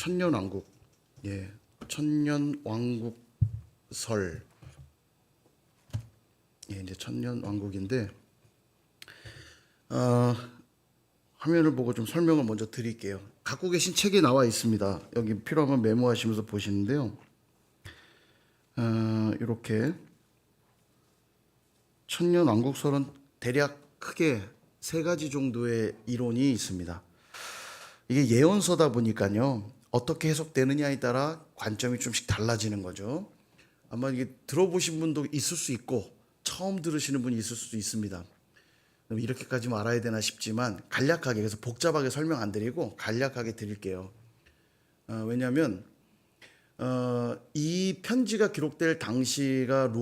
천년왕국, 예, 천년왕국설, 예, 이제 천년왕국인데 화면을 보고 좀 설명을 먼저 드릴게요. 갖고 계신 책이 나와 있습니다. 여기 필요하면 메모하시면서 보시는데요. 이렇게 천년왕국설은 대략 크게 세 가지 정도의 이론이 있습니다. 이게 예언서다 보니까요, 어떻게 해석되느냐에 따라 관점이 좀씩 달라지는 거죠. 아마 이게 들어보신 분도 있을 수 있고 처음 들으시는 분이 있을 수도 있습니다. 그럼 이렇게까지 알아야 되나 싶지만 간략하게, 그래서 복잡하게 설명 안 드리고 간략하게 드릴게요. 왜냐하면 이 편지가 기록될 당시가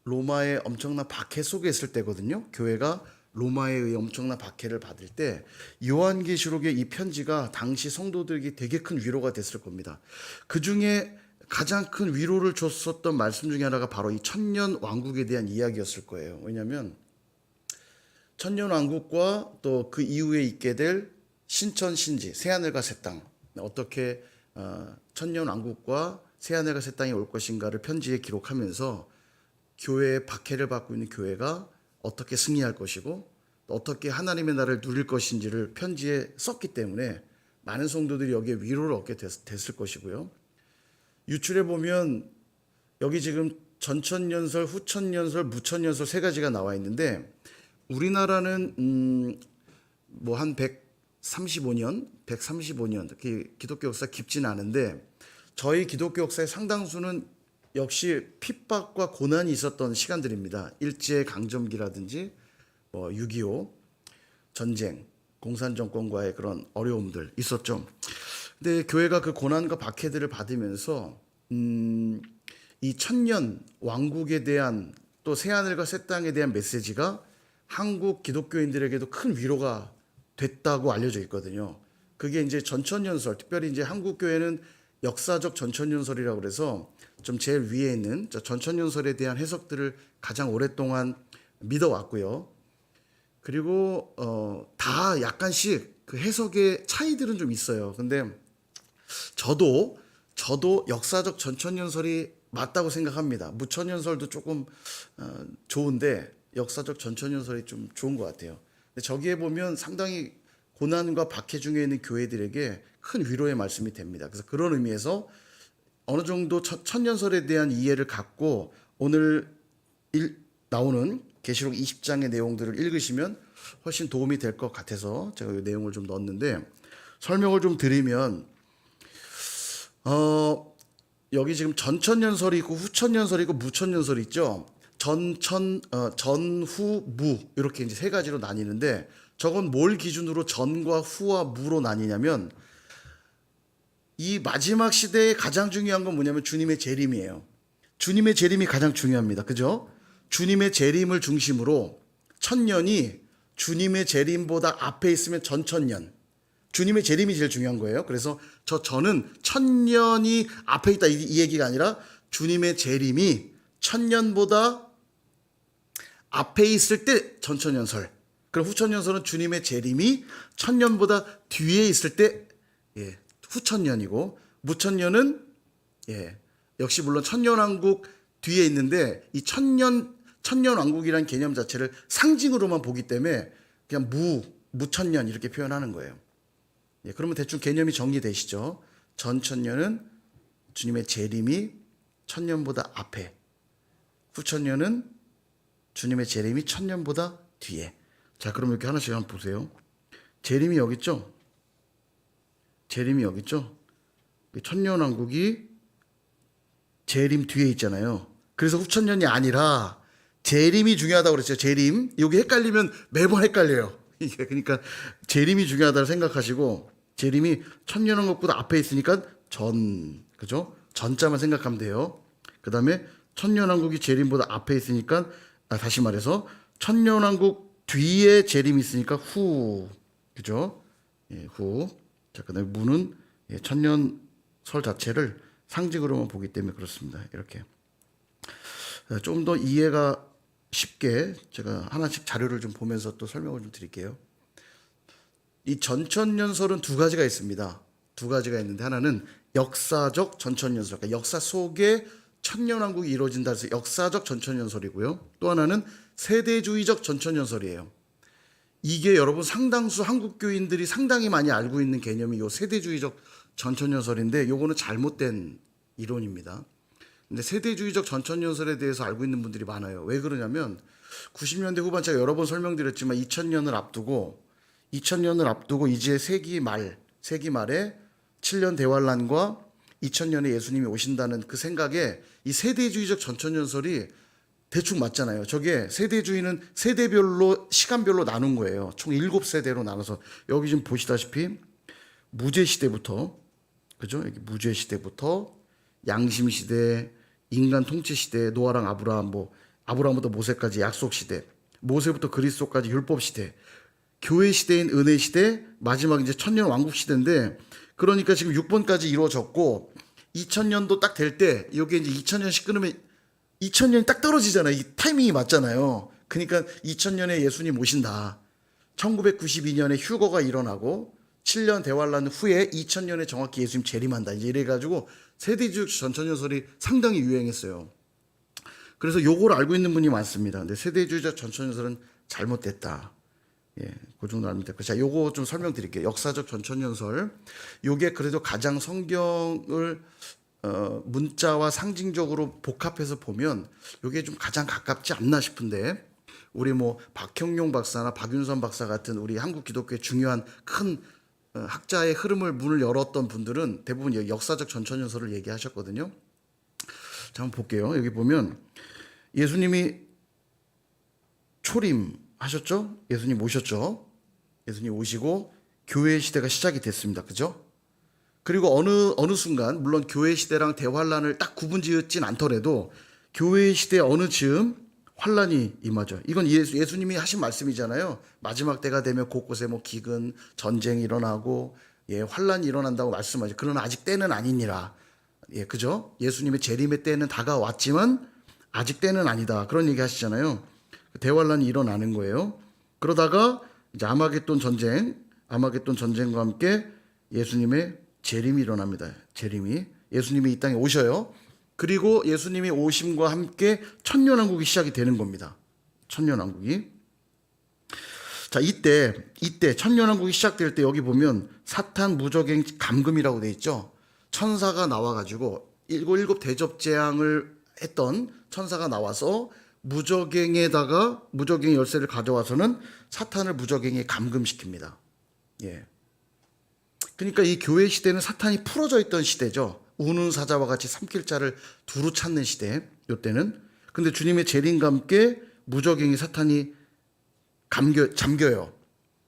로마의 엄청난 박해 속에 있을 때거든요. 교회가 로마에 의해 엄청난 박해를 받을 때 요한계시록의 이 편지가 당시 성도들에게 되게 큰 위로가 됐을 겁니다. 그 중에 가장 큰 위로를 줬었던 말씀 중에 하나가 바로 이 천년 왕국에 대한 이야기였을 거예요. 왜냐하면 천년 왕국과 또 그 이후에 있게 될 신천 신지, 새하늘과 새 땅, 어떻게 천년 왕국과 새하늘과 새 땅이 올 것인가를 편지에 기록하면서 교회의 박해를 받고 있는 교회가 어떻게 승리할 것이고 또 어떻게 하나님의 나라를 누릴 것인지를 편지에 썼기 때문에 많은 성도들이 여기에 위로를 얻게 됐을 것이고요. 유출해 보면 여기 지금 전천년설, 후천년설, 무천년설 세 가지가 나와 있는데 우리나라는 뭐 한 135년 기독교 역사 깊진 않은데 저희 기독교 역사의 상당수는 역시 핍박과 고난이 있었던 시간들입니다. 일제 강점기라든지 뭐 6.25 전쟁, 공산 정권과의 그런 어려움들 있었죠. 근데 교회가 그 고난과 박해들을 받으면서 이 천년 왕국에 대한 또 새하늘과 새 땅에 대한 메시지가 한국 기독교인들에게도 큰 위로가 됐다고 알려져 있거든요. 그게 이제 전천년설, 특별히 이제 한국 교회는 역사적 전천년설이라고 그래서 좀 제일 위에 있는 전천년설에 대한 해석들을 가장 오랫동안 믿어왔고요. 그리고 다 약간씩 그 해석의 차이들은 좀 있어요. 근데 저도 역사적 전천년설이 맞다고 생각합니다. 무천년설도 조금 좋은데 역사적 전천년설이 좀 좋은 것 같아요. 근데 저기에 보면 상당히 고난과 박해 중에 있는 교회들에게 큰 위로의 말씀이 됩니다. 그래서 그런 의미에서 어느 정도 천년설에 대한 이해를 갖고 오늘 나오는 계시록 20장의 내용들을 읽으시면 훨씬 도움이 될 것 같아서 제가 이 내용을 좀 넣었는데 설명을 좀 드리면 여기 지금 전천년설이 있고 후천년설이 있고 무천년설이 있죠. 전후, 무 이렇게 이제 세 가지로 나뉘는데 저건 뭘 기준으로 전과 후와 무로 나뉘냐면 이 마지막 시대에 가장 중요한 건 뭐냐면 주님의 재림이에요. 주님의 재림이 가장 중요합니다. 그죠? 주님의 재림을 중심으로 천년이 주님의 재림보다 앞에 있으면 전천년. 주님의 재림이 제일 중요한 거예요. 그래서 저는 천년이 앞에 있다 이 얘기가 아니라 주님의 재림이 천년보다 앞에 있을 때 전천년설. 그럼 후천년설은 주님의 재림이 천년보다 뒤에 있을 때 후천년이고 무천년은 역시 물론 천년왕국 뒤에 있는데 이 천년왕국이라는 개념 자체를 상징으로만 보기 때문에 그냥 무천년 이렇게 표현하는 거예요. 그러면 대충 개념이 정리되시죠? 전천년은 주님의 재림이 천년보다 앞에, 후천년은 주님의 재림이 천년보다 뒤에. 자, 그럼 이렇게 하나씩 한번 보세요. 재림이 여기 있죠? 재림이 여기 있죠? 천년왕국이 재림 뒤에 있잖아요. 그래서 후천년이 아니라 재림이 중요하다고 그랬죠. 재림. 여기 헷갈리면 매번 헷갈려요. 이게 그러니까 재림이 중요하다고 생각하시고 재림이 천년왕국보다 앞에 있으니까 그죠? 전자만 생각하면 돼요. 그 다음에 천년왕국이 재림보다 앞에 있으니까 다시 말해서 천년왕국 뒤에 재림이 있으니까 후, 그죠? 후. 자, 그다음에 무는 천년설 자체를 상징으로만 보기 때문에 그렇습니다. 이렇게 좀 더 이해가 쉽게 제가 하나씩 자료를 좀 보면서 또 설명을 좀 드릴게요. 이 전천년설은 두 가지가 있습니다. 두 가지가 있는데 하나는 역사적 전천연설, 그러니까 역사 속에 천년왕국이 이루어진다 해서 역사적 전천연설이고요. 또 하나는 세대주의적 전천연설이에요. 이게 여러분 상당수 한국 교인들이 상당히 많이 알고 있는 개념이 요 세대주의적 전천연설인데 요거는 잘못된 이론입니다. 근데 세대주의적 전천연설에 대해서 알고 있는 분들이 많아요. 왜 그러냐면 90년대 후반 제가 여러 번 설명드렸지만 2000년을 앞두고 이제 세기 말에 7년 대환란과 2000년에 예수님이 오신다는 그 생각에 이 세대주의적 전천연설이 대충 맞잖아요. 저게 세대주의는 세대별로 시간별로 나눈 거예요. 총 7세대로 나눠서 여기 지금 보시다시피 무제시대부터 그죠? 여기 무제시대부터 양심시대, 인간 통치시대, 노아랑 아브라함, 아브라함부터 모세까지 약속시대, 모세부터 그리스도까지 율법시대, 교회시대인 은혜시대, 마지막 이제 천년 왕국시대인데 그러니까 지금 6번까지 이루어졌고 2000년도 딱 될 때 이게 이제 2000년씩 끊으면 2000년이 딱 떨어지잖아요. 이 타이밍이 맞잖아요. 그러니까 2000년에 예수님 오신다. 1992년에 휴거가 일어나고 7년 대환란 후에 2000년에 정확히 예수님 재림한다. 이제 이래가지고 세대주의 전천연설이 상당히 유행했어요. 그래서 요걸 알고 있는 분이 많습니다. 근데 세대주의적 전천연설은 잘못됐다. 예, 그 정도 알면 됐고. 자, 요거 좀 설명드릴게요. 역사적 전천연설. 요게 그래도 가장 성경을 문자와 상징적으로 복합해서 보면 요게 좀 가장 가깝지 않나 싶은데 우리 박형용 박사나 박윤선 박사 같은 우리 한국 기독교의 중요한 큰 학자의 문을 열었던 분들은 대부분 역사적 전천연설을 얘기하셨거든요. 자, 한번 볼게요. 여기 보면 예수님이 초림하셨죠? 예수님 오셨죠? 예수님 오시고 교회 시대가 시작이 됐습니다. 그죠? 그리고 어느 순간 물론 교회 시대랑 대환란을 딱 구분지었진 않더라도 교회 시대 어느 즈음 환란이 임하죠. 이건 예수님이 하신 말씀이잖아요. 마지막 때가 되면 곳곳에 기근, 전쟁이 일어나고 환란이 일어난다고 말씀하죠. 그러나 아직 때는 아니니라. 예, 그죠? 예수님의 재림의 때는 다가왔지만 아직 때는 아니다. 그런 얘기 하시잖아요. 대환란이 일어나는 거예요. 그러다가 이제 아마겟돈 전쟁과 함께 예수님의 재림이 일어납니다. 예수님이 이 땅에 오셔요. 그리고 예수님이 오심과 함께 천년왕국이 시작이 되는 겁니다. 천년왕국이. 자, 이때 천년왕국이 시작될 때 여기 보면 사탄 무적행 감금이라고 돼 있죠. 천사가 나와가지고 일곱 대접 재앙을 했던 천사가 나와서 무적행의 열쇠를 가져와서는 사탄을 무적행에 감금시킵니다. 예. 그러니까 이 교회 시대는 사탄이 풀어져 있던 시대죠. 우는 사자와 같이 삼킬 자를 두루 찾는 시대, 요때는. 근데 주님의 재림과 함께 무적행이 사탄이 잠겨요.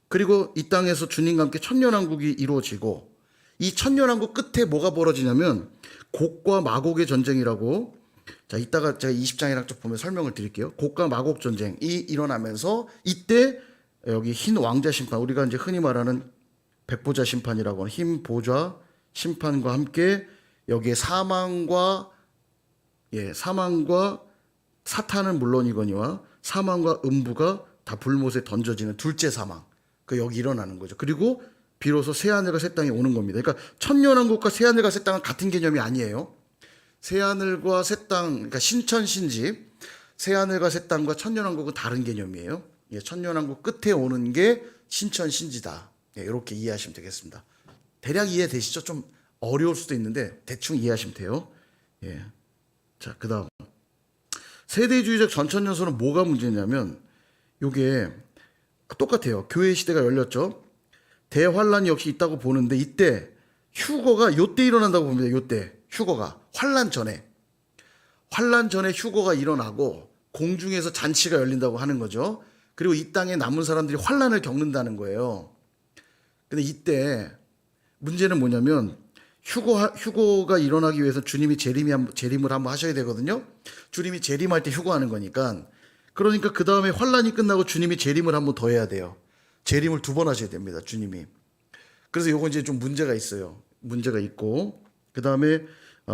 그리고 이 땅에서 주님과 함께 천년왕국이 이루어지고 이 천년왕국 끝에 뭐가 벌어지냐면 곡과 마곡의 전쟁이라고. 자, 이따가 제가 20장이랑 쭉 보면 설명을 드릴게요. 곡과 마곡 전쟁이 일어나면서 이때 여기 흰 왕자 심판, 우리가 이제 흔히 말하는 백보자 심판이라고 하는 흰 보좌 심판과 함께 여기에 사망과 사탄은 물론이거니와 사망과 음부가 다 불못에 던져지는 둘째 사망. 여기 일어나는 거죠. 그리고 비로소 새하늘과 새 땅이 오는 겁니다. 그러니까 천년왕국과 새하늘과 새 땅은 같은 개념이 아니에요. 새하늘과 새 땅, 그러니까 신천신집, 새하늘과 새 땅과 천년왕국은 다른 개념이에요. 천년왕국 끝에 오는 게 신천신지다. 이렇게 이해하시면 되겠습니다. 대략 이해되시죠? 좀 어려울 수도 있는데 대충 이해하시면 돼요. 예. 자, 그다음 세대주의적 전천연설은 뭐가 문제냐면 요게 똑같아요. 교회 시대가 열렸죠. 대환란이 역시 있다고 보는데 이때 휴거가 요때 일어난다고 봅니다. 요때 휴거가 환란 전에 휴거가 일어나고 공중에서 잔치가 열린다고 하는 거죠. 그리고 이 땅에 남은 사람들이 환란을 겪는다는 거예요. 근데 이때 문제는 뭐냐면 휴거가 일어나기 위해서 주님이 재림을 한번 하셔야 되거든요. 주님이 재림할 때 휴거하는 거니까. 그러니까 그 다음에 환란이 끝나고 주님이 재림을 한번 더 해야 돼요. 재림을 2번 하셔야 됩니다. 주님이. 그래서 요거 이제 좀 문제가 있어요. 문제가 있고 그 다음에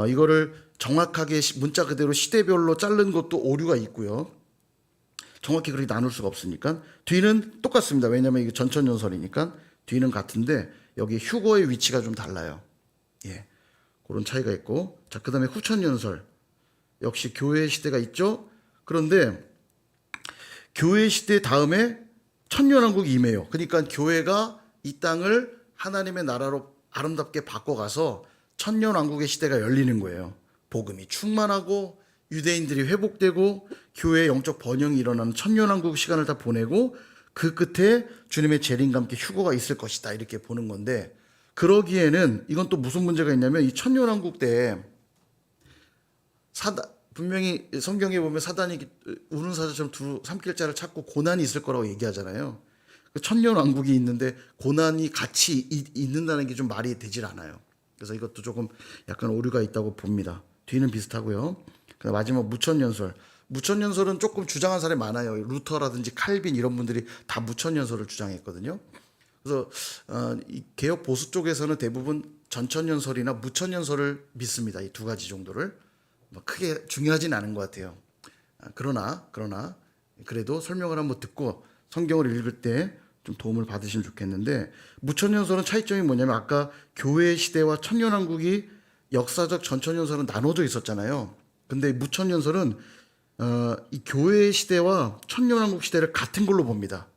이거를 정확하게 문자 그대로 시대별로 자른 것도 오류가 있고요. 정확히 그렇게 나눌 수가 없으니까. 뒤는 똑같습니다. 왜냐하면 이게 전천연설이니까 뒤는 같은데 여기 휴거의 위치가 좀 달라요. 예. 그런 차이가 있고. 자, 그다음에 후천연설. 역시 교회 시대가 있죠. 그런데 교회 시대 다음에 천년왕국이 임해요. 그러니까 교회가 이 땅을 하나님의 나라로 아름답게 바꿔가서 천년왕국의 시대가 열리는 거예요. 복음이 충만하고 유대인들이 회복되고 교회의 영적 번영이 일어나는 천년왕국 시간을 다 보내고 그 끝에 주님의 재림과 함께 휴거가 있을 것이다, 이렇게 보는 건데, 그러기에는 이건 또 무슨 문제가 있냐면 이 천년왕국 때 분명히 성경에 보면 사단이 우는 사자처럼 두루 삼킬 자를 찾고 고난이 있을 거라고 얘기하잖아요. 그 천년왕국이 있는데 고난이 같이 있는다는 게 좀 말이 되질 않아요. 그래서 이것도 조금 약간 오류가 있다고 봅니다. 뒤는 비슷하고요. 마지막 무천연설. 무천연설은 조금 주장한 사람이 많아요. 루터라든지 칼빈 이런 분들이 다 무천연설을 주장했거든요. 그래서 이 개혁 보수 쪽에서는 대부분 전천연설이나 무천연설을 믿습니다. 이 두 가지 정도를. 뭐 크게 중요하진 않은 것 같아요. 그러나 그래도 설명을 한번 듣고 성경을 읽을 때 좀 도움을 받으시면 좋겠는데, 무천연설은 차이점이 뭐냐면 아까 교회 시대와 천년왕국이 역사적 전천연설은 나눠져 있었잖아요. 근데 무천연설은 이 교회 시대와 천년왕국 시대를 같은 걸로 봅니다.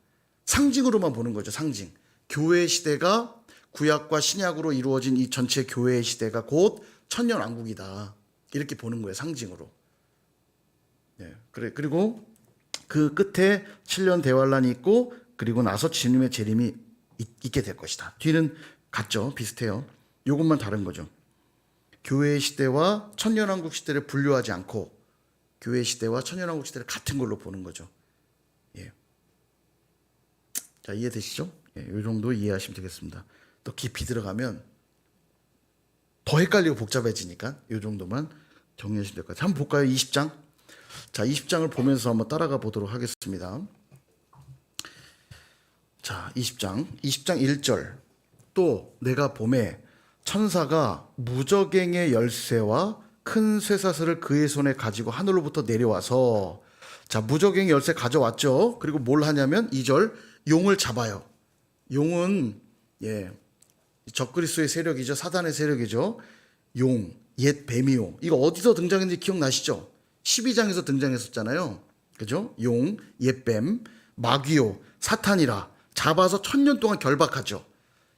상징으로만 보는 거죠. 상징. 교회 시대가 구약과 신약으로 이루어진 이 전체 교회의 시대가 곧 천년왕국이다, 이렇게 보는 거예요. 상징으로. 네, 그리고 그 끝에 7년 대환란이 있고 그리고 나서 주님의 재림이 있게 될 것이다. 뒤는 같죠. 비슷해요. 이것만 다른 거죠. 교회 시대와 천년왕국 시대를 분류하지 않고 교회 시대와 천년왕국 시대를 같은 걸로 보는 거죠. 예. 자, 이해되시죠? 예, 이 정도 이해하시면 되겠습니다. 또 깊이 들어가면 더 헷갈리고 복잡해지니까 이 정도만 정리하시면 될 것 같아요. 한번 볼까요? 20장. 자, 20장을 보면서 한번 따라가 보도록 하겠습니다. 자, 20장 1절. 또 내가 봄에 천사가 무저갱의 열쇠와 큰 쇠사슬을 그의 손에 가지고 하늘로부터 내려와서, 자, 무저갱의 열쇠 가져왔죠. 그리고 뭘 하냐면 2절, 용을 잡아요. 용은 적그리스도의 세력이죠. 사단의 세력이죠. 용, 옛 뱀이요. 이거 어디서 등장했는지 기억나시죠? 12장에서 등장했었잖아요. 그죠? 용, 옛 뱀, 마귀요, 사탄이라 잡아서 1000년 동안 결박하죠.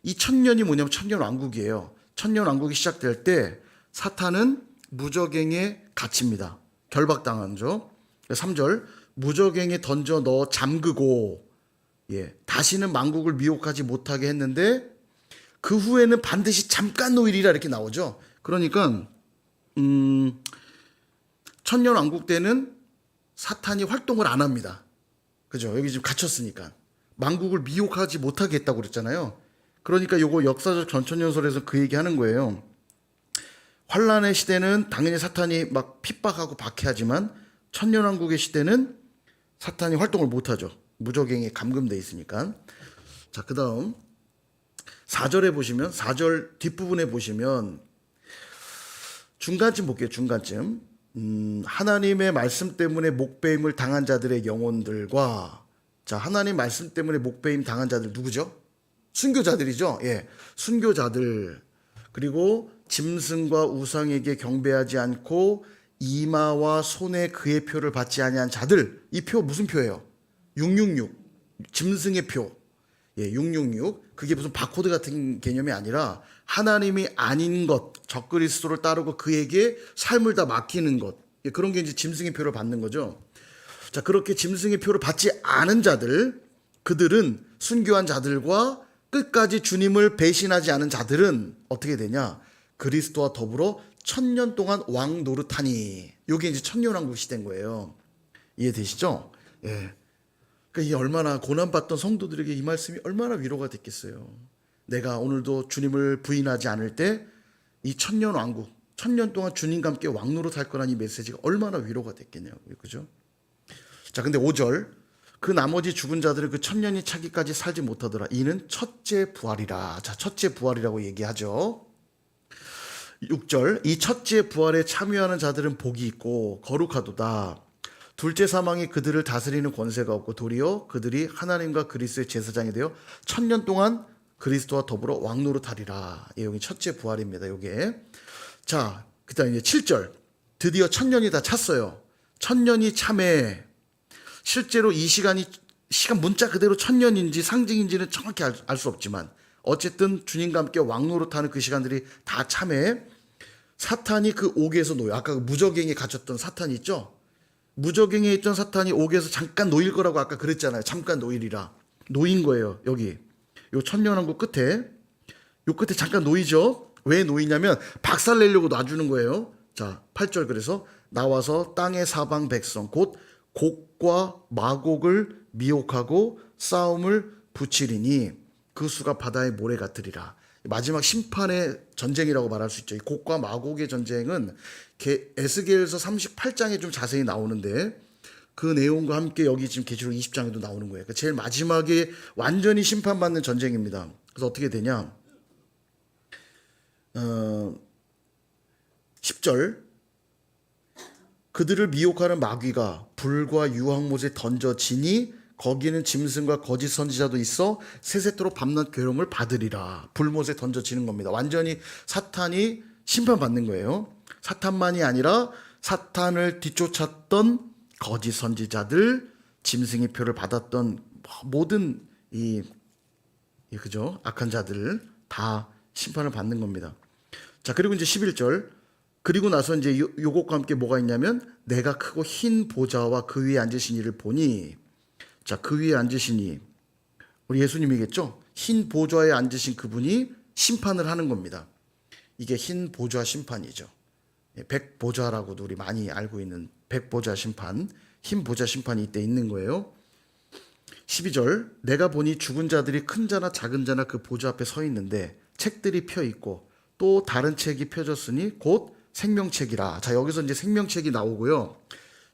이 1000년이 뭐냐면 천년왕국이에요. 천년왕국이 시작될 때 사탄은 무저갱에 갇힙니다. 결박당하죠. 3절, 무저갱에 던져 넣어 잠그고, 다시는 만국을 미혹하지 못하게 했는데 그 후에는 반드시 잠깐 노일이라 이렇게 나오죠. 그러니까 천년왕국 때는 사탄이 활동을 안 합니다. 그죠? 여기 지금 갇혔으니까 만국을 미혹하지 못하게 했다고 그랬잖아요. 그러니까 요거 역사적 전천연설에서 그 얘기하는 거예요. 환란의 시대는 당연히 사탄이 막 핍박하고 박해하지만 천년왕국의 시대는 사탄이 활동을 못하죠. 무저갱에 감금돼 있으니까. 자, 그 다음 4절에 보시면, 4절 뒷부분에 보시면 중간쯤 볼게요. 중간쯤. 하나님의 말씀 때문에 목배임을 당한 자들의 영혼들과, 자, 하나님 말씀 때문에 목배임 당한 자들 누구죠? 순교자들이죠. 예, 순교자들. 그리고 짐승과 우상에게 경배하지 않고 이마와 손에 그의 표를 받지 아니한 자들. 이 표 무슨 표예요? 666. 짐승의 표. 666. 그게 무슨 바코드 같은 개념이 아니라 하나님이 아닌 것, 적그리스도를 따르고 그에게 삶을 다 맡기는 것. 그런 게 이제 짐승의 표를 받는 거죠. 자, 그렇게 짐승의 표를 받지 않은 자들, 그들은 순교한 자들과 끝까지 주님을 배신하지 않은 자들은 어떻게 되냐? 그리스도와 더불어 1000년 동안 왕 노릇하니. 이게 이제 천년왕국 시대인 거예요. 이해되시죠? 예. 그러니까 이 얼마나 고난받던 성도들에게 이 말씀이 얼마나 위로가 됐겠어요. 내가 오늘도 주님을 부인하지 않을 때 이 천년왕국, 1000년 동안 주님과 함께 왕 노릇할 거라는 이 메시지가 얼마나 위로가 됐겠냐고요. 그죠? 자, 근데 5절. 그 나머지 죽은 자들은 그 1000년이 차기까지 살지 못하더라. 이는 첫째 부활이라. 자, 첫째 부활이라고 얘기하죠. 6절. 이 첫째 부활에 참여하는 자들은 복이 있고 거룩하도다. 둘째 사망이 그들을 다스리는 권세가 없고 도리어 그들이 하나님과 그리스도의 제사장이 되어 1000년 동안 그리스도와 더불어 왕노릇하리라. 여기 첫째 부활입니다. 요게. 자, 그다음 이제 7절. 드디어 천년이 다 찼어요. 천년이 참에 실제로 이 시간 문자 그대로 천년인지 상징인지는 정확히 알 수 없지만 어쨌든 주님과 함께 왕노릇하는 그 시간들이 다 참에 사탄이 그 옥에서 놓여. 아까 그 무저갱에 갇혔던 사탄 있죠? 무저갱에 있던 사탄이 옥에서 잠깐 놓일 거라고 아까 그랬잖아요. 잠깐 놓이리라. 놓인 거예요. 여기. 요 천년왕국 끝에. 요 끝에 잠깐 놓이죠? 왜 놓이냐면 박살 내려고 놔주는 거예요. 자, 8절 그래서 나와서 땅의 사방 백성 곧 곡과 마곡을 미혹하고 싸움을 붙이리니 그 수가 바다의 모래 같으리라. 마지막 심판의 전쟁이라고 말할 수 있죠. 이 곡과 마곡의 전쟁은 에스겔서 38장에 좀 자세히 나오는데 그 내용과 함께 여기 지금 계시록 20장에도 나오는 거예요. 제일 마지막에 완전히 심판받는 전쟁입니다. 그래서 어떻게 되냐? 10절 그들을 미혹하는 마귀가 불과 유황못에 던져지니 거기는 짐승과 거짓 선지자도 있어 세세토록 밤낮 괴로움을 받으리라. 불못에 던져지는 겁니다. 완전히 사탄이 심판받는 거예요. 사탄만이 아니라 사탄을 뒤쫓았던 거짓 선지자들, 짐승의 표를 받았던 모든 그죠? 악한 자들 다 심판을 받는 겁니다. 자, 그리고 이제 11절. 그리고 나서 이제 요것과 함께 뭐가 있냐면 내가 크고 흰 보좌와 그 위에 앉으신 이를 보니, 자, 그 위에 앉으시니 우리 예수님이겠죠? 흰 보좌에 앉으신 그분이 심판을 하는 겁니다. 이게 흰 보좌 심판이죠. 백보좌라고도 우리 많이 알고 있는 백보좌 심판, 흰 보좌 심판이 이때 있는 거예요. 12절 내가 보니 죽은 자들이 큰 자나 작은 자나 그 보좌 앞에 서 있는데 책들이 펴 있고 또 다른 책이 펴졌으니 곧 생명책이라. 자, 여기서 이제 생명책이 나오고요.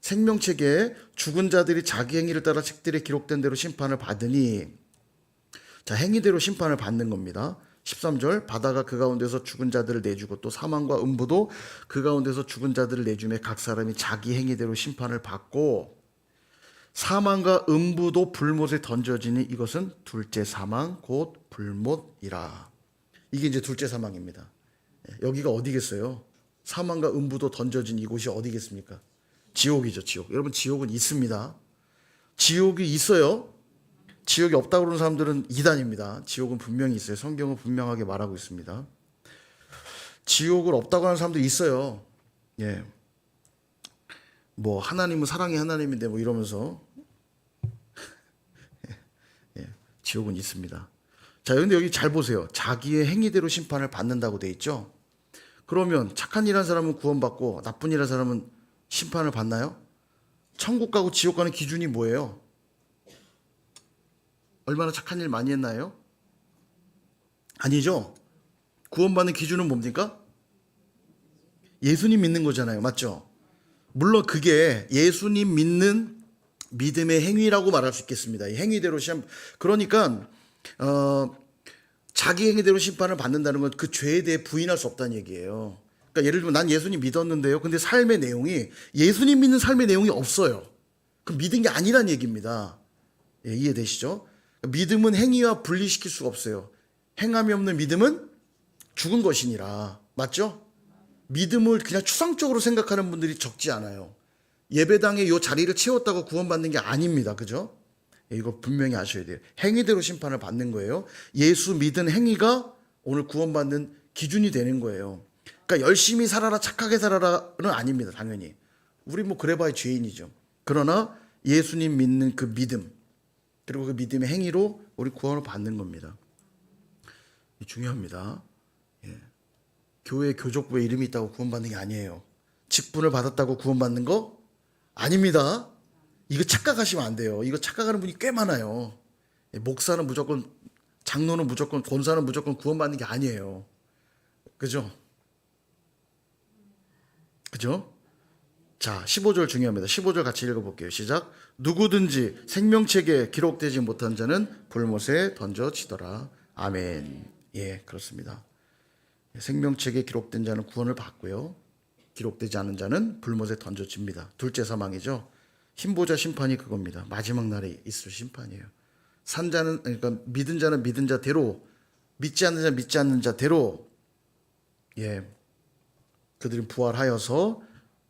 생명책에 죽은 자들이 자기 행위를 따라 책들에 기록된 대로 심판을 받으니, 자, 행위대로 심판을 받는 겁니다. 13절 바다가 그 가운데서 죽은 자들을 내주고 또 사망과 음부도 그 가운데서 죽은 자들을 내주매 각 사람이 자기 행위대로 심판을 받고 사망과 음부도 불못에 던져지니 이것은 둘째 사망 곧 불못이라. 이게 이제 둘째 사망입니다. 여기가 어디겠어요? 사망과 음부도 던져진 이곳이 어디겠습니까? 지옥이죠, 지옥. 여러분, 지옥은 있습니다. 지옥이 있어요. 지옥이 없다고 그러는 사람들은 이단입니다. 지옥은 분명히 있어요. 성경은 분명하게 말하고 있습니다. 지옥을 없다고 하는 사람도 있어요. 예. 뭐 하나님은 사랑의 하나님인데 뭐 이러면서 예. 지옥은 있습니다. 자, 근데 여기 잘 보세요. 자기의 행위대로 심판을 받는다고 돼 있죠. 그러면 착한 일 한 사람은 구원받고 나쁜 일 한 사람은 심판을 받나요? 천국 가고 지옥 가는 기준이 뭐예요? 얼마나 착한 일 많이 했나요? 아니죠. 구원받는 기준은 뭡니까? 예수님 믿는 거잖아요. 맞죠? 물론 그게 예수님 믿는 믿음의 행위라고 말할 수 있겠습니다. 이 행위대로 그러니까 자기 행위대로 심판을 받는다는 건 그 죄에 대해 부인할 수 없다는 얘기예요. 그러니까 예를 들면 난 예수님 믿었는데요. 근데 삶의 내용이 예수님 믿는 삶의 내용이 없어요. 그럼 믿은 게 아니란 얘기입니다. 예, 이해되시죠? 믿음은 행위와 분리시킬 수가 없어요. 행함이 없는 믿음은 죽은 것이니라. 맞죠? 믿음을 그냥 추상적으로 생각하는 분들이 적지 않아요. 예배당에 이 자리를 채웠다고 구원받는 게 아닙니다. 그죠? 이거 분명히 아셔야 돼요. 행위대로 심판을 받는 거예요. 예수 믿은 행위가 오늘 구원받는 기준이 되는 거예요. 그러니까 열심히 살아라, 착하게 살아라는 아닙니다. 당연히. 우리 뭐 그래봐야 죄인이죠. 그러나 예수님 믿는 그 믿음, 그리고 그 믿음의 행위로 우리 구원을 받는 겁니다. 중요합니다. 예. 교회 교족부에 이름이 있다고 구원받는 게 아니에요. 직분을 받았다고 구원받는 거 아닙니다. 이거 착각하시면 안 돼요. 이거 착각하는 분이 꽤 많아요. 예. 목사는 무조건, 장로는 무조건, 권사는 무조건 구원받는 게 아니에요. 그죠? 그죠? 자, 15절 중요합니다. 15절 같이 읽어볼게요. 시작. 누구든지 생명책에 기록되지 못한 자는 불못에 던져지더라. 아멘. 예, 그렇습니다. 생명책에 기록된 자는 구원을 받고요. 기록되지 않은 자는 불못에 던져집니다. 둘째 사망이죠. 흰보좌 심판이 그겁니다. 마지막 날에 있을 심판이에요. 산 자는, 그러니까 믿은 자는 믿은 자대로 믿지 않는 자대로 그들은 부활하여서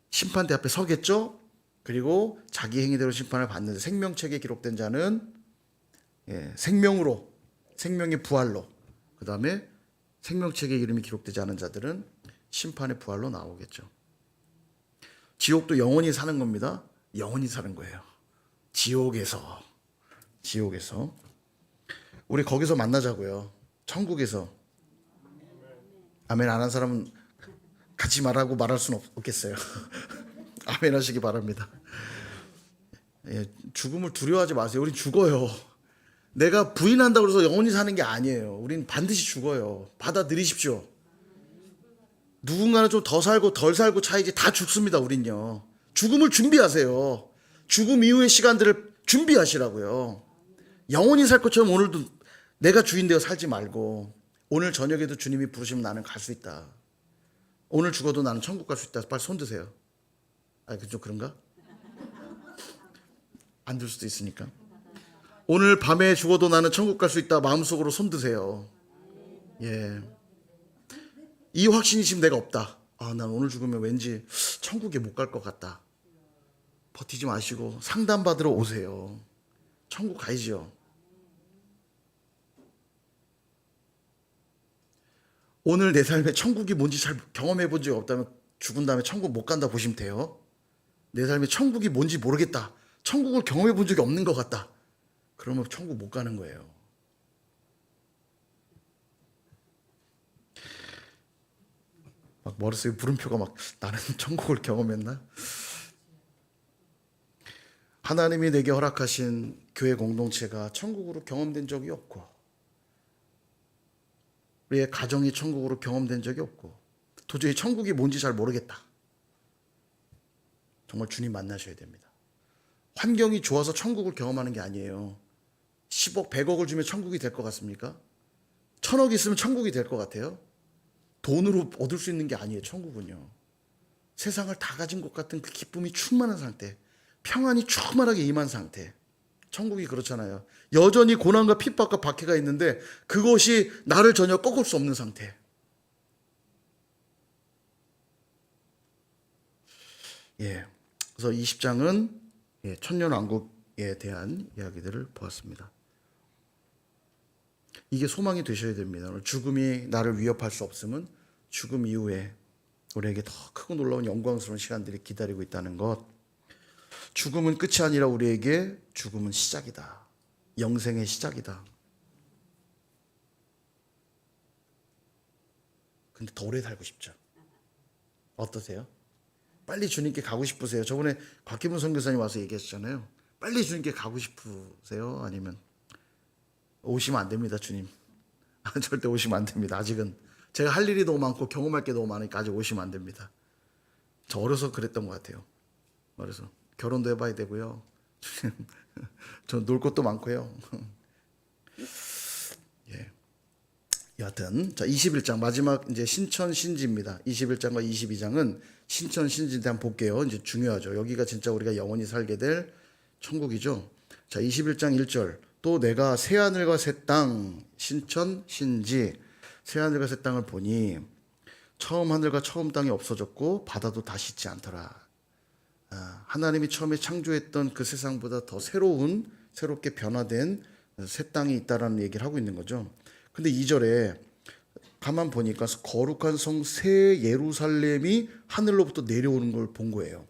심판대 앞에 서겠죠. 그리고 자기 행위대로 심판을 받는데 생명책에 기록된 자는 생명으로, 생명의 부활로, 그 다음에 생명책에 이름이 기록되지 않은 자들은 심판의 부활로 나오겠죠. 지옥도 영원히 사는 겁니다. 영원히 사는 거예요. 지옥에서 우리 거기서 만나자고요. 천국에서. 아멘 안 한 사람은 같이 말하고 말할 수는 없겠어요. 아멘 하시기 바랍니다. 죽음을 두려워하지 마세요. 우린 죽어요. 내가 부인한다고 해서 영원히 사는 게 아니에요. 우린 반드시 죽어요. 받아들이십시오. 누군가는 좀 더 살고 덜 살고 차이지 다 죽습니다. 우린요. 죽음을 준비하세요. 죽음 이후의 시간들을 준비하시라고요. 영원히 살 것처럼 오늘도 내가 주인 되어 살지 말고 오늘 저녁에도 주님이 부르시면 나는 갈 수 있다. 오늘 죽어도 나는 천국 갈 수 있다. 빨리 손 드세요. 좀 그런가? 안 들 수도 있으니까. 오늘 밤에 죽어도 나는 천국 갈 수 있다. 마음속으로 손 드세요. 이 확신이 지금 내가 없다. 난 오늘 죽으면 왠지 천국에 못 갈 것 같다. 버티지 마시고 상담받으러 오세요. 천국 가야죠. 오늘 내 삶에 천국이 뭔지 잘 경험해 본 적이 없다면 죽은 다음에 천국 못 간다 보시면 돼요. 내 삶에 천국이 뭔지 모르겠다. 천국을 경험해 본 적이 없는 것 같다. 그러면 천국 못 가는 거예요. 막 머릿속에 물음표가 막 나는 천국을 경험했나? 하나님이 내게 허락하신 교회 공동체가 천국으로 경험된 적이 없고 우리의 가정이 천국으로 경험된 적이 없고 도저히 천국이 뭔지 잘 모르겠다. 정말 주님 만나셔야 됩니다. 환경이 좋아서 천국을 경험하는 게 아니에요. 10억, 100억을 주면 천국이 될 것 같습니까? 1000억 있으면 천국이 될 것 같아요? 돈으로 얻을 수 있는 게 아니에요. 천국은요. 세상을 다 가진 것 같은 그 기쁨이 충만한 상태, 평안이 충만하게 임한 상태. 천국이 그렇잖아요. 여전히 고난과 핍박과 박해가 있는데 그것이 나를 전혀 꺾을 수 없는 상태. 그래서 20장은 천년왕국에 대한 이야기들을 보았습니다. 이게 소망이 되셔야 됩니다. 죽음이 나를 위협할 수 없음은 죽음 이후에 우리에게 더 크고 놀라운 영광스러운 시간들이 기다리고 있다는 것. 죽음은 끝이 아니라 우리에게 죽음은 시작이다. 영생의 시작이다. 근데 더 오래 살고 싶죠. 어떠세요? 빨리 주님께 가고 싶으세요? 저번에 곽기문 선교사님 와서 얘기하셨잖아요. 빨리 주님께 가고 싶으세요? 아니면 오시면 안 됩니다, 주님. 절대 오시면 안 됩니다. 아직은 제가 할 일이 너무 많고 경험할 게 너무 많으니까 아직 오시면 안 됩니다. 저 어려서 그랬던 것 같아요. 어려서 결혼도 해봐야 되고요. 저 놀 것도 많고요. 여하튼 자 21장 마지막 이제 신천신지입니다. 21장과 22장은 신천신지인데 한번 볼게요. 이제 중요하죠. 여기가 진짜 우리가 영원히 살게 될 천국이죠. 자 21장 1절 또 내가 새하늘과 새 땅 신천신지 새하늘과 새 땅을 보니 처음 하늘과 처음 땅이 없어졌고 바다도 다시 있지 않더라. 하나님이 처음에 창조했던 그 세상보다 더 새롭게 변화된 새 땅이 있다라는 얘기를 하고 있는 거죠. 근데 2절에 가만 보니까 거룩한 성 새 예루살렘이 하늘로부터 내려오는 걸 본 거예요.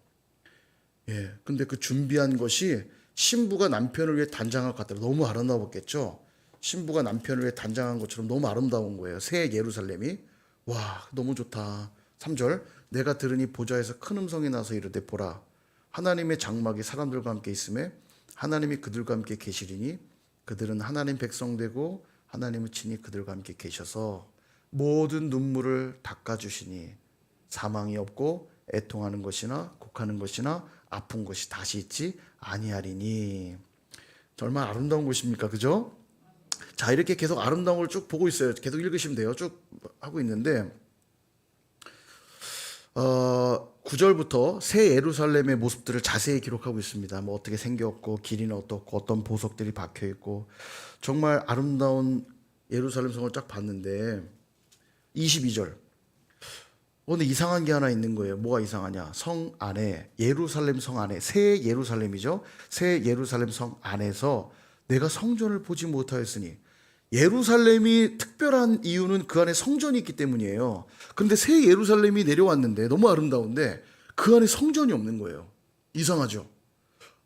근데 그 준비한 것이 신부가 남편을 위해 단장한 것 같더라. 너무 아름다웠겠죠. 신부가 남편을 위해 단장한 것처럼 너무 아름다운 거예요. 새 예루살렘이. 와, 너무 좋다. 3절 내가 들으니 보좌에서 큰 음성이 나서 이르되 보라 하나님의 장막이 사람들과 함께 있음에 하나님이 그들과 함께 계시리니 그들은 하나님 백성 되고 하나님은 친히 그들과 함께 계셔서 모든 눈물을 닦아주시니 사망이 없고 애통하는 것이나 곡하는 것이나 아픈 것이 다시 있지 아니하리니. 얼마나 아름다운 곳입니까? 그죠? 자, 이렇게 계속 아름다운 걸 쭉 보고 있어요. 계속 읽으시면 돼요. 쭉 하고 있는데 9절부터 새 예루살렘의 모습들을 자세히 기록하고 있습니다. 뭐 어떻게 생겼고 길이는 어떻고 어떤 보석들이 박혀 있고 정말 아름다운 예루살렘 성을 쫙 봤는데 22절. 근데 이상한 게 하나 있는 거예요. 뭐가 이상하냐? 성 안에, 예루살렘 성 안에, 새 예루살렘이죠. 새 예루살렘 성 안에서 내가 성전을 보지 못하였으니, 예루살렘이 특별한 이유는 그 안에 성전이 있기 때문이에요. 그런데 새 예루살렘이 내려왔는데 너무 아름다운데 그 안에 성전이 없는 거예요. 이상하죠?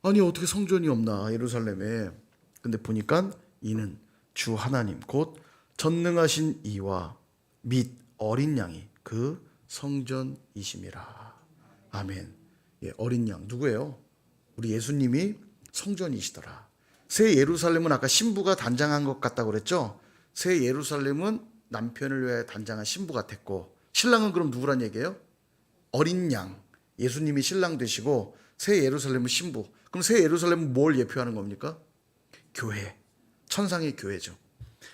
아니 어떻게 성전이 없나 예루살렘에. 근데 보니까 이는 주 하나님 곧 전능하신 이와 및 어린 양이 그 성전이심이라. 아멘. 예, 어린 양 누구예요? 우리 예수님이 성전이시더라. 새 예루살렘은 아까 신부가 단장한 것 같다고 그랬죠? 새 예루살렘은 남편을 위해 단장한 신부 같았고, 신랑은 그럼 누구란 얘기예요? 어린 양. 예수님이 신랑 되시고 새 예루살렘은 신부. 그럼 새 예루살렘은 뭘 예표하는 겁니까? 교회. 천상의 교회죠.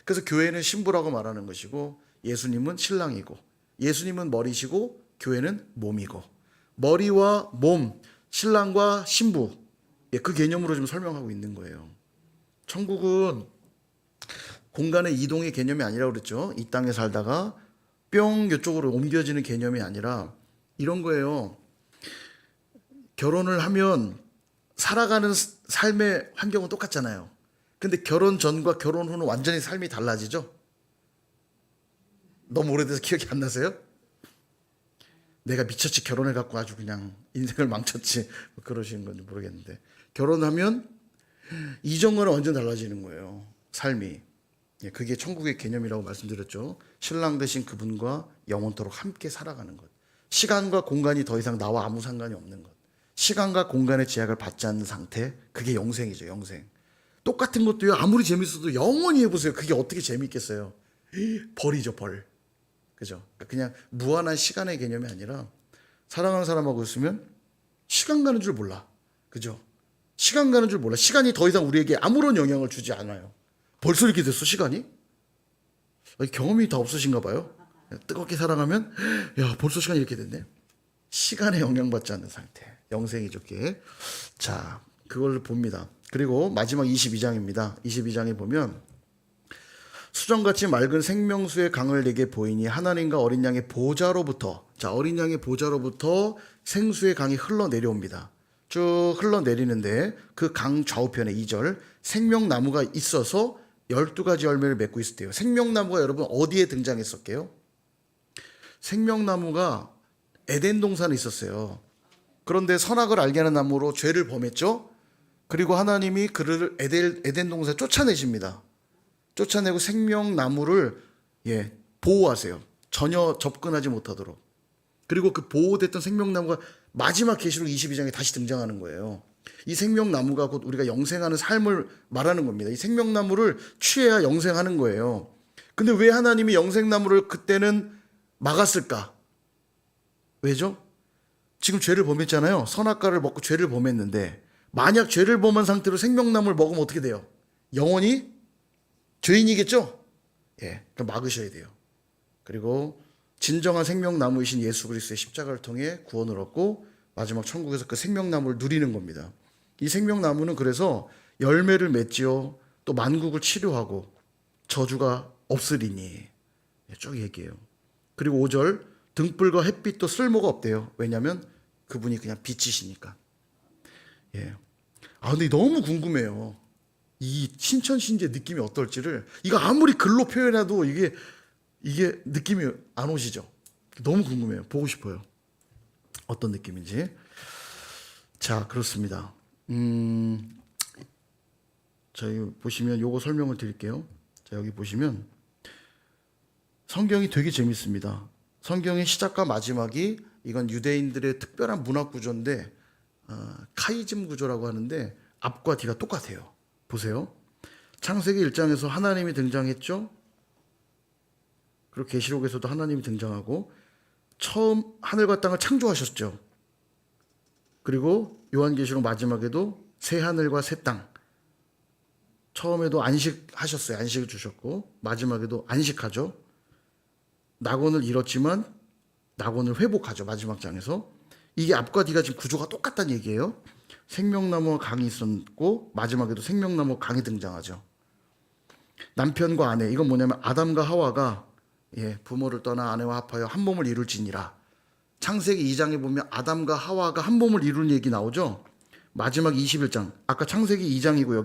그래서 교회는 신부라고 말하는 것이고 예수님은 신랑이고, 예수님은 머리시고 교회는 몸이고, 머리와 몸, 신랑과 신부, 그 개념으로 좀 설명하고 있는 거예요. 천국은 공간의 이동의 개념이 아니라 그랬죠. 이 땅에 살다가 뿅 이쪽으로 옮겨지는 개념이 아니라 이런 거예요. 결혼을 하면 살아가는 삶의 환경은 똑같잖아요. 근데 결혼 전과 결혼 후는 완전히 삶이 달라지죠. 너무 오래돼서 기억이 안 나세요? 내가 미쳤지 결혼해갖고 아주 그냥 인생을 망쳤지 뭐 그러시는 건지 모르겠는데, 결혼하면 이전과는 완전 달라지는 거예요. 삶이. 그게 천국의 개념이라고 말씀드렸죠. 신랑 되신 그분과 영원토록 함께 살아가는 것. 시간과 공간이 더 이상 나와 아무 상관이 없는 것. 시간과 공간의 제약을 받지 않는 상태. 그게 영생이죠. 영생. 똑같은 것도요, 아무리 재밌어도 영원히 해보세요. 그게 어떻게 재밌겠어요? 벌이죠, 벌. 그죠? 그냥 무한한 시간의 개념이 아니라 사랑하는 사람하고 있으면 시간 가는 줄 몰라. 그죠? 시간 가는 줄 몰라. 시간이 더 이상 우리에게 아무런 영향을 주지 않아요. 벌써 이렇게 됐어, 시간이? 경험이 다 없으신가 봐요. 뜨겁게 사랑하면 야, 벌써 시간이 이렇게 됐네. 시간에 영향받지 않는 상태. 영생이죠, 그게. 자, 그걸 봅니다. 그리고 마지막 22장입니다. 22장에 보면 수정같이 맑은 생명수의 강을 내게 보이니 하나님과 어린 양의 보좌로부터, 자, 어린 양의 보좌로부터 생수의 강이 흘러내려옵니다. 쭉 흘러내리는데 그 강 좌우편에 2절 생명나무가 있어서 12가지 열매를 맺고 있을 때요. 생명나무가 여러분 어디에 등장했었게요? 생명나무가 에덴 동산에 있었어요. 그런데 선악을 알게 하는 나무로 죄를 범했죠. 그리고 하나님이 그를 에덴 동산에 쫓아내십니다. 쫓아내고 생명나무를 보호하세요. 전혀 접근하지 못하도록. 그리고 그 보호됐던 생명나무가 마지막 계시록 22장에 다시 등장하는 거예요. 이 생명나무가 곧 우리가 영생하는 삶을 말하는 겁니다. 이 생명나무를 취해야 영생하는 거예요. 근데 왜 하나님이 영생나무를 그때는 막았을까? 왜죠? 지금 죄를 범했잖아요. 선악과를 먹고 죄를 범했는데, 만약 죄를 범한 상태로 생명나무를 먹으면 어떻게 돼요? 영원히 죄인이겠죠? 그럼 막으셔야 돼요. 그리고 진정한 생명나무이신 예수 그리스도의 십자가를 통해 구원을 얻고 마지막 천국에서 그 생명나무를 누리는 겁니다. 이 생명나무는 그래서 열매를 맺지요. 또 만국을 치료하고 저주가 없으리니. 쭉 얘기해요. 그리고 5절 등불과 햇빛도 쓸모가 없대요. 왜냐하면 그분이 그냥 빛이시니까. 근데 너무 궁금해요. 이 신천신제 느낌이 어떨지를. 이거 아무리 글로 표현해도 이게 느낌이 안 오시죠? 너무 궁금해요. 보고 싶어요. 어떤 느낌인지. 자, 그렇습니다. 저희 보시면 요거 설명을 드릴게요. 자, 여기 보시면 성경이 되게 재밌습니다. 성경의 시작과 마지막이 이건 유대인들의 특별한 문화 구조인데 카이즘 구조라고 하는데 앞과 뒤가 똑같아요. 보세요. 창세기 1장에서 하나님이 등장했죠. 그리고 계시록에서도 하나님이 등장하고 처음 하늘과 땅을 창조하셨죠. 그리고 요한계시록 마지막에도 새 하늘과 새 땅. 처음에도 안식하셨어요. 안식을 주셨고 마지막에도 안식하죠. 낙원을 잃었지만 낙원을 회복하죠. 마지막 장에서. 이게 앞과 뒤가 지금 구조가 똑같다는 얘기예요. 생명나무와 강이 있었고 마지막에도 생명나무 강이 등장하죠. 남편과 아내, 이건 뭐냐면 아담과 하와가 부모를 떠나 아내와 합하여 한 몸을 이룰지니라. 창세기 2장에 보면 아담과 하와가 한 몸을 이루는 얘기 나오죠. 마지막 21장. 아까 창세기 2장이고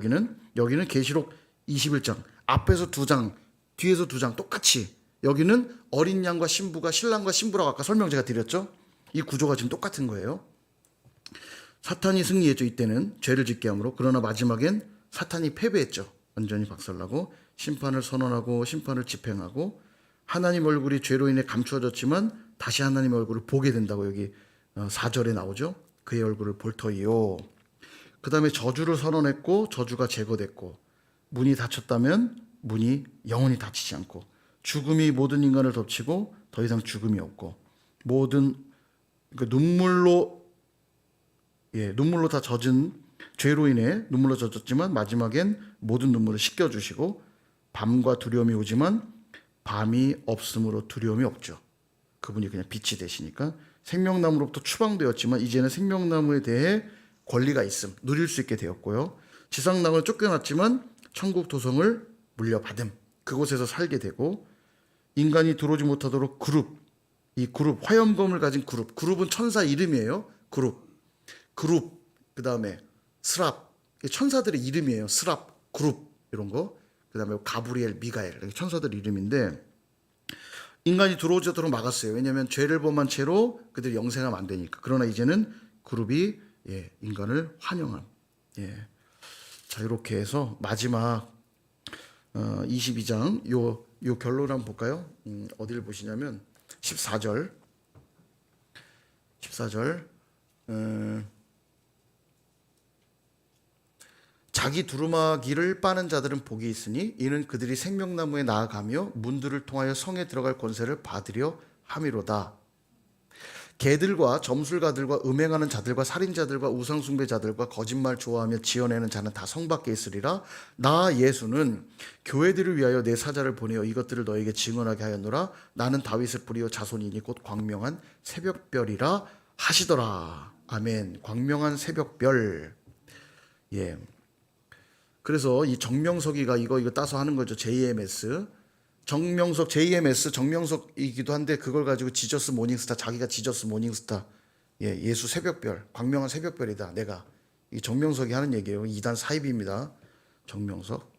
여기는 계시록 21장. 앞에서 2장, 뒤에서 2장 똑같이. 여기는 어린 양과 신부가 신랑과 신부라고 아까 설명 제가 드렸죠. 이 구조가 지금 똑같은 거예요. 사탄이 승리했죠. 이때는 죄를 짓게 함으로. 그러나 마지막엔 사탄이 패배했죠. 완전히 박살나고 심판을 선언하고 심판을 집행하고 하나님 얼굴이 죄로 인해 감추어졌지만 다시 하나님 얼굴을 보게 된다고 여기 4절에 나오죠. 그의 얼굴을 볼 터이요. 그 다음에 저주를 선언했고 저주가 제거됐고 문이 닫혔다면 문이 영원히 닫히지 않고 죽음이 모든 인간을 덮치고 더 이상 죽음이 없고 모든 눈물로 다 젖은 죄로 인해 눈물로 젖었지만 마지막엔 모든 눈물을 씻겨주시고 밤과 두려움이 오지만 밤이 없으므로 두려움이 없죠. 그분이 그냥 빛이 되시니까 생명나무로부터 추방되었지만 이제는 생명나무에 대해 권리가 있음, 누릴 수 있게 되었고요. 지상나무를 쫓겨났지만 천국 도성을 물려받음, 그곳에서 살게 되고 인간이 들어오지 못하도록 이 그룹 화염검을 가진 그룹은 천사 이름이에요. 그룹 그 다음에 스랍, 천사들의 이름이에요. 스랍, 그룹 이런 거. 그 다음에 가브리엘, 미가엘 천사들 이름인데 인간이 들어오지 않도록 막았어요. 왜냐하면 죄를 범한 채로 그들이 영생하면 안 되니까. 그러나 이제는 그룹이 인간을 환영함. 자, 이렇게 해서 마지막 22장 요 결론 한번 볼까요? 어디를 보시냐면 14절 자기 두루마기를 빠는 자들은 복이 있으니 이는 그들이 생명나무에 나아가며 문들을 통하여 성에 들어갈 권세를 받으려 함이로다. 개들과 점술가들과 음행하는 자들과 살인자들과 우상숭배자들과 거짓말 좋아하며 지어내는 자는 다 성 밖에 있으리라. 나 예수는 교회들을 위하여 내 사자를 보내어 이것들을 너에게 증언하게 하였노라. 나는 다윗의 뿌리요 자손이니 곧 광명한 새벽별이라 하시더라. 아멘. 광명한 새벽별. 그래서 이 정명석이가 이거 따서 하는 거죠. JMS. JMS 정명석이기도 한데 그걸 가지고 지저스 모닝스타, 자기가 지저스 모닝스타, 예수 새벽별, 광명한 새벽별이다. 내가 이 정명석이 하는 얘기예요. 2단 사입입니다. 정명석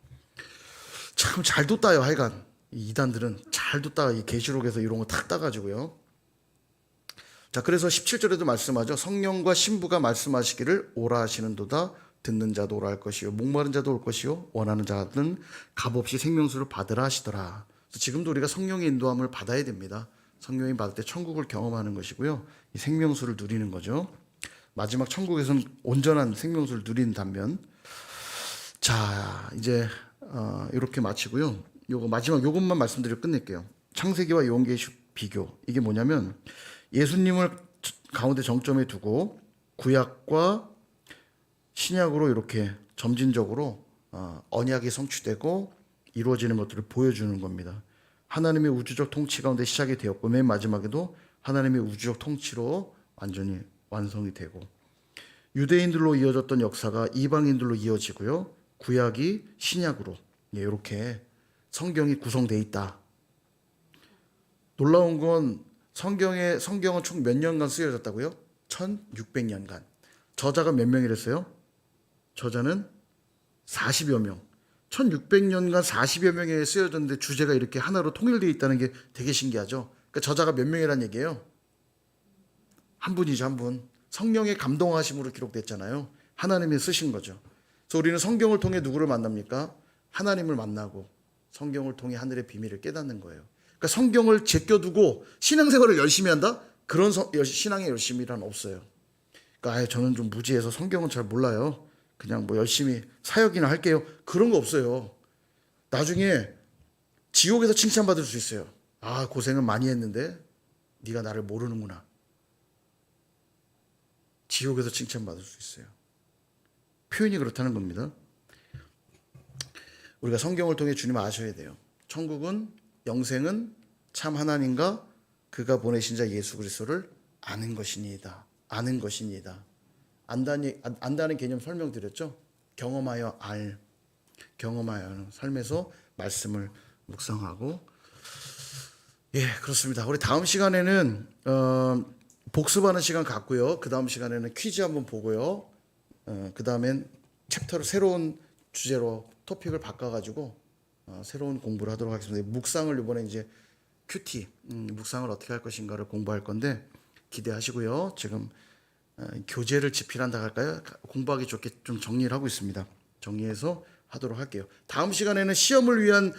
참 잘 뒀다요. 하여간 이 2단들은 잘 뒀다가 이 계시록에서 이런 거 탁 따가지고요. 자, 그래서 17절에도 말씀하죠. 성령과 신부가 말씀하시기를 오라 하시는도다. 듣는 자도 오라 할 것이요 목마른 자도 올 것이요 원하는 자는 값없이 생명수를 받으라 하시더라. 지금도 우리가 성령의 인도함을 받아야 됩니다. 성령이 받을 때 천국을 경험하는 것이고요. 이 생명수를 누리는 거죠. 마지막 천국에서는 온전한 생명수를 누리는 단면. 자, 이제 이렇게 마치고요. 마지막 요것만 말씀드리고 끝낼게요. 창세기와 요한계시록 비교. 이게 뭐냐면 예수님을 가운데 정점에 두고 구약과 신약으로 이렇게 점진적으로 언약이 성취되고 이루어지는 것들을 보여주는 겁니다. 하나님의 우주적 통치 가운데 시작이 되었고 맨 마지막에도 하나님의 우주적 통치로 완전히 완성이 되고 유대인들로 이어졌던 역사가 이방인들로 이어지고요. 구약이 신약으로 이렇게 성경이 구성되어 있다. 놀라운 건 성경은 총 몇 년간 쓰여졌다고요? 1600년간. 저자가 몇 명이랬어요? 저자는 40여 명. 1600년간 40여 명에 쓰여졌는데 주제가 이렇게 하나로 통일되어 있다는 게 되게 신기하죠. 그러니까 저자가 몇 명이라는 얘기예요? 한 분이죠, 한 분. 성령의 감동하심으로 기록됐잖아요. 하나님이 쓰신 거죠. 그래서 우리는 성경을 통해 누구를 만납니까? 하나님을 만나고 성경을 통해 하늘의 비밀을 깨닫는 거예요. 그러니까 성경을 제껴두고 신앙생활을 열심히 한다? 그런 신앙의 열심이란 없어요. 그러니까 저는 좀 무지해서 성경은 잘 몰라요. 그냥 뭐 열심히 사역이나 할게요. 그런 거 없어요. 나중에 지옥에서 칭찬받을 수 있어요. 아, 고생은 많이 했는데 네가 나를 모르는구나. 지옥에서 칭찬받을 수 있어요. 표현이 그렇다는 겁니다. 우리가 성경을 통해 주님을 아셔야 돼요. 천국은, 영생은 참 하나님과 그가 보내신 자 예수 그리스도를 아는 것이니이다. 아는 것이니이다. 안다는 개념 설명드렸죠. 경험하여 경험하여 삶에서 말씀을 묵상하고 예 그렇습니다. 우리 다음 시간에는 복습하는 시간 갖고요. 그 다음 시간에는 퀴즈 한번 보고요. 그 다음엔 챕터를 새로운 주제로 토픽을 바꿔가지고 새로운 공부를 하도록 하겠습니다. 묵상을 이번에 이제 큐티 묵상을 어떻게 할 것인가를 공부할 건데 기대하시고요. 지금 교재를 집필한다 할까요? 공부하기 좋게 좀 정리를 하고 있습니다. 정리해서 하도록 할게요. 다음 시간에는 시험을 위한